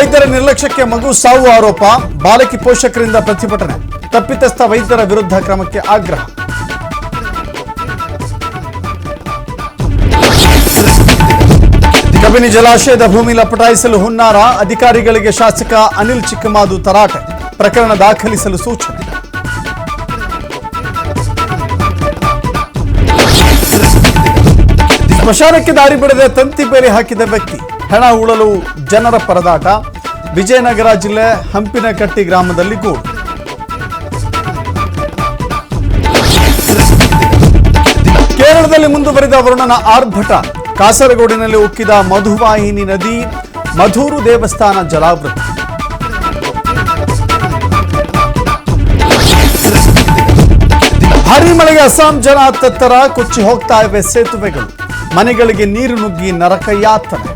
ವೈದ್ಯರ ನಿರ್ಲಕ್ಷ್ಯಕ್ಕೆ ಮಗು ಸಾವು ಆರೋಪ, ಬಾಲಕಿ ಪೋಷಕರಿಂದ ಪ್ರತಿಭಟನೆ, ತಪ್ಪಿತಸ್ಥ ವೈದ್ಯರ ವಿರುದ್ಧ ಕ್ರಮಕ್ಕೆ ಆಗ್ರಹ. ಕಬಿನಿ ಜಲಾಶಯದ ಭೂಮಿ ಲಪಟಾಯಿಸಲು ಹುನ್ನಾರ, ಅಧಿಕಾರಿಗಳಿಗೆ ಶಾಸಕ ಅನಿಲ್ ಚಿಕ್ಕಮಾದು ತರಾಟೆ, ಪ್ರಕರಣ ದಾಖಲಿಸಲು ಸೂಚನೆ. ಸ್ಮಶಾನಕ್ಕೆ ದಾರಿ ಬಿಡದೆ ತಂತಿ ಬೇಲಿ ಹಾಕಿದ ವ್ಯಕ್ತಿ, ಹಣ ಉಳಲು ಜನರ ಪರದಾಟ. ವಿಜಯನಗರ ಜಿಲ್ಲೆ ಹಂಪಿನಕಟ್ಟಿ ಗ್ರಾಮದಲ್ಲಿ ಗೂಡು. ಕೇರಳದಲ್ಲಿ ಮುಂದುವರಿದ ವರುಣನ ಆರ್ಭಟ, ಕಾಸರಗೋಡಿನಲ್ಲಿ ಉಕ್ಕಿದ ಮಧುವಾಹಿನಿ ನದಿ, ಮಧೂರು ದೇವಸ್ಥಾನ ಜಲಾವೃತ. ಭಾರೀ ಮಳೆಗೆ ಅಸ್ಸಾಂ ಜನ ತತ್ತರ, ಕೊಚ್ಚಿ ಹೋಗ್ತಾ ಇವೆ ಸೇತುವೆಗಳು, ಮನೆಗಳಿಗೆ ನೀರು ನುಗ್ಗಿ ನರಕ ಯಾತನೆ.